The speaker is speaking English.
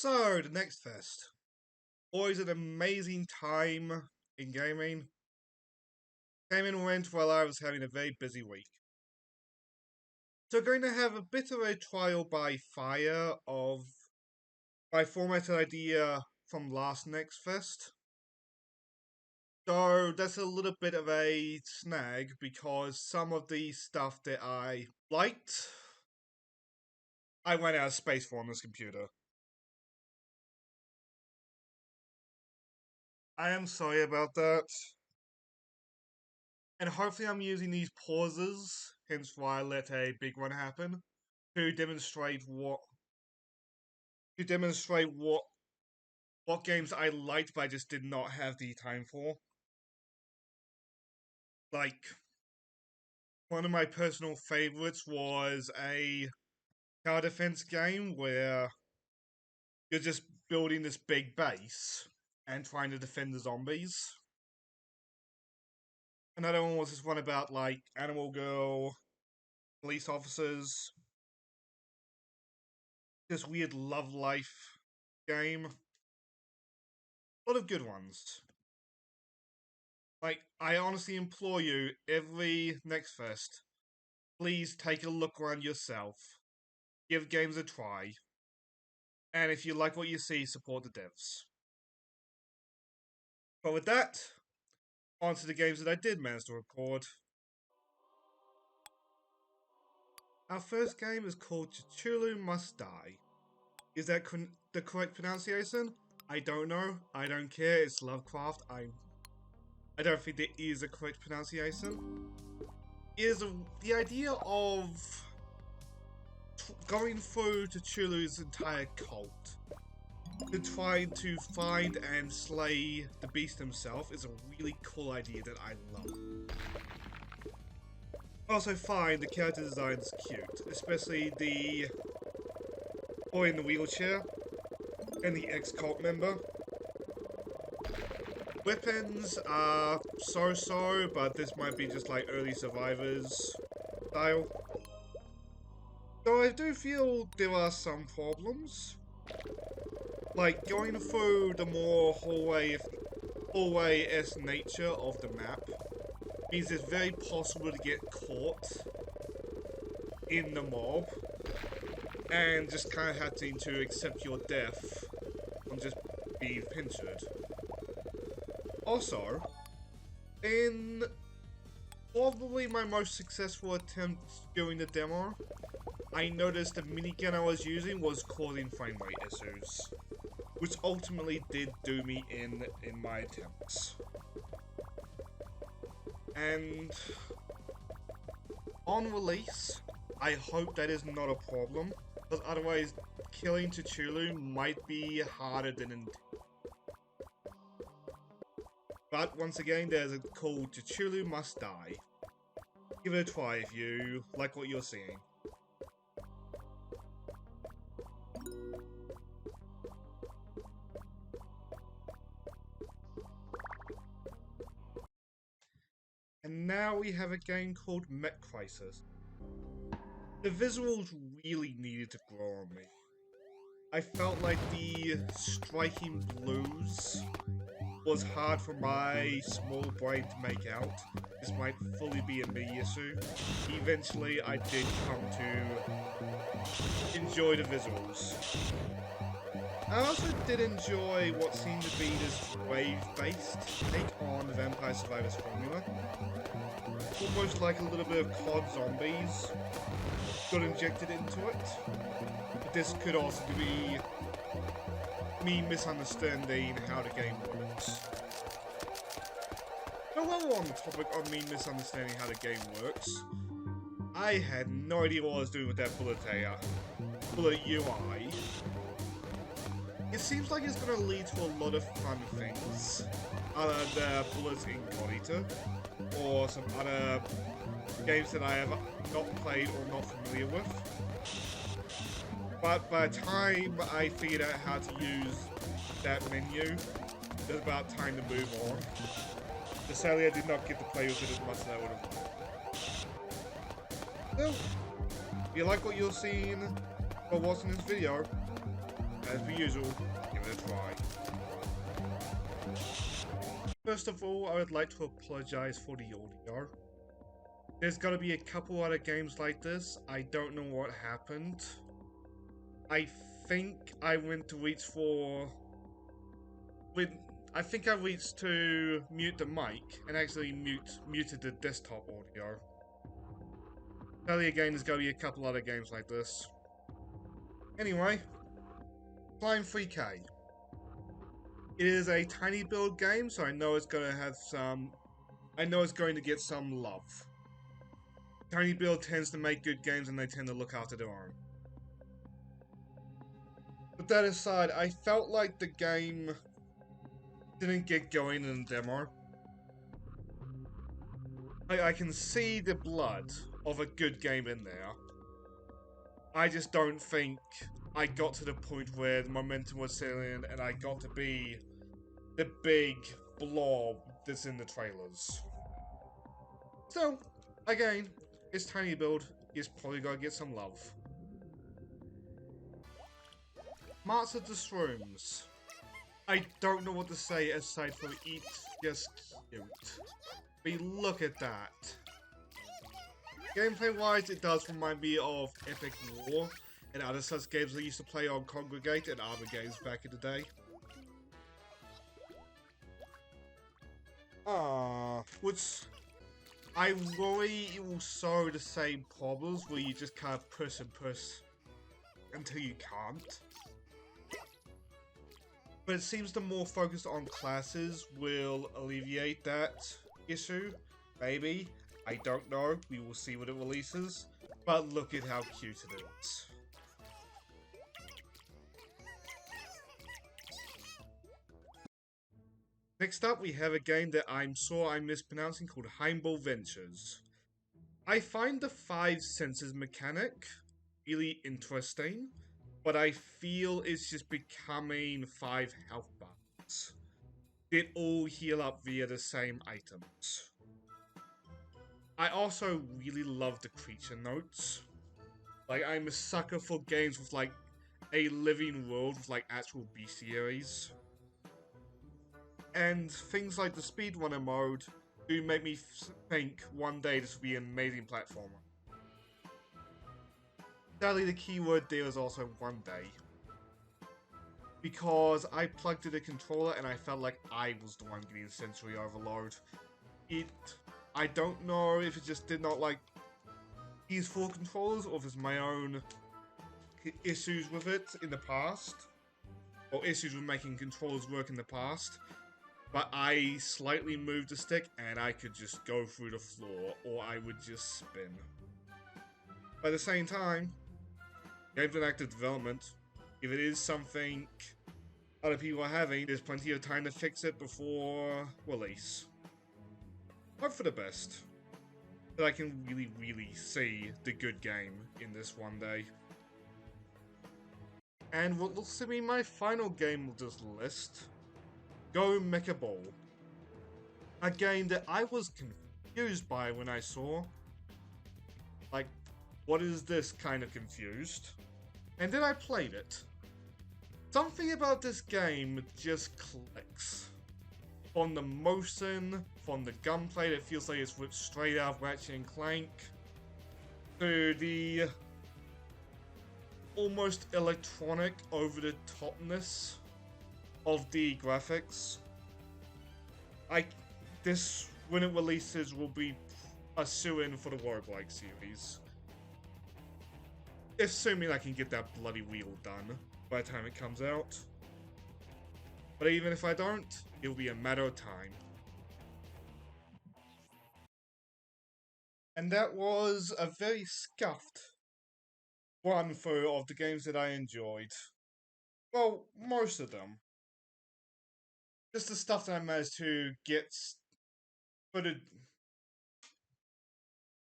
So, the Nextfest. Always an amazing time in gaming. Gaming went while I was having a very busy week. So, going to have a bit of a trial by fire of my formatted idea from last Nextfest. So, that's a little bit of a snag because some of the stuff that I liked, I went out of space for on this computer. I am sorry about that. And hopefully I'm using these pauses, hence why I let a big one happen, to demonstrate what games I liked but I just did not have the time for. Like, one of my personal favorites was a tower defense game where you're just building this big base and trying to defend the zombies. Another one was this one about, like, Animal Girl, police officers, this weird love life game. A lot of good ones. Like, I honestly implore you, every Nextfest, please take a look around yourself, give games a try, and if you like what you see, support the devs. But with that, on to the games that I did manage to record. Our first game is called Cthulhu Must Die. Is that the correct pronunciation? I don't know. I don't care. It's Lovecraft. I don't think there is a correct pronunciation. The idea of going through Cthulhu's entire cult to try to find and slay the beast himself is a really cool idea that I love. Also find the character design is cute, especially the boy in the wheelchair and the ex-cult member. Weapons are so-so, but this might be just like early survivors style. So I do feel there are some problems. Like, going through the more hallway-esque nature of the map means it's very possible to get caught in the mob and just kind of having to accept your death and just be pincered. Also, in probably my most successful attempt during the demo, I noticed the minigun I was using was causing frame rate issues, which ultimately did do me in my attempts. And on release, I hope that is not a problem, because otherwise killing Cthulhu might be harder than intended. But once again, there's a called Cthulhu Must Die. Give it a try if you like what you're seeing. And now we have a game called MechCrisis. The visuals really needed to grow on me. I felt like the striking blues was hard for my small brain to make out. This might fully be a me issue. Eventually, I did come to enjoy the visuals. I also did enjoy what seemed to be this wave-based take on the Vampire Survivors formula. Almost like a little bit of COD zombies got injected into it. But this could also be me misunderstanding how the game works. But while we're on the topic of me misunderstanding how the game works, I had no idea what I was doing with that bullet UI. It seems like it's going to lead to a lot of fun things, other than bullets in God Eater, or some other games that I have not played or not familiar with. But by the time I figured out how to use that menu, it was about time to move on. But sadly, I did not get to play with it as much as I would have. Well, if you like what you're seeing or watching this video, as per usual, give it a try. First of all, I would like to apologize for the audio. There's gotta be a couple other games like this. I don't know what happened. I think I went to reach for... I think I reached to mute the mic and actually muted the desktop audio. Tell you again, there's gotta be a couple other games like this. Anyway, Flying 3K. It is a tiny build game, so I know it's gonna have some... I know it's going to get some love. Tiny build tends to make good games and they tend to look after their own. But that aside, I felt like the game didn't get going in the demo. I can see the blood of a good game in there. I just don't think I got to the point where the momentum was setting and I got to be the big blob that's in the trailers. So, again, it's tiny build, it's probably gotta get some love. Master of the Shrooms. I don't know what to say aside from it's just cute. But look at that. Gameplay wise, it does remind me of Epic War and other such games I used to play on Congregate and other games back in the day. Which I worry it will solve the same problems where you just kind of push and push until you can't. But it seems the more focused on classes will alleviate that issue. Maybe. I don't know. We will see when it releases. But look at how cute it is. Next up, we have a game that I'm sure I'm mispronouncing called Hymble Ventures. I find the 5 senses mechanic really interesting, but I feel it's just becoming 5 health bars that all heal up via the same items. I also really love the creature notes. Like, I'm a sucker for games with like a living world with like actual bestiaries. And things like the speedrunner mode do make me think one day this will be an amazing platformer. Sadly, the keyword there is also one day. Because I plugged in a controller and I felt like I was the one getting sensory overload. I don't know if it just did not like these 4 controllers or if it's my own issues with it in the past. Or issues with making controllers work in the past. But I slightly moved the stick and I could just go through the floor or I would just spin. But at the same time, game's in active development. If it is something other people are having, there's plenty of time to fix it before release. Hope for the best. That I can really see the good game in this one day. And what looks to be my final game of this list, Go Mecha Ball. A game that I was confused by when I saw. Like, what is this kind of confused? And then I played it. Something about this game just clicks. From the motion, from the gunplay that feels like it's ripped straight out of Ratchet and Clank, to the almost electronic over-the-topness of the graphics. This, when it releases, will be a shoo-in for the roguelike series. Assuming I can get that bloody wheel done by the time it comes out. But even if I don't, it'll be a matter of time. And that was a very scuffed run through of the games that I enjoyed. Well, most of them. Just the stuff that I managed to get footed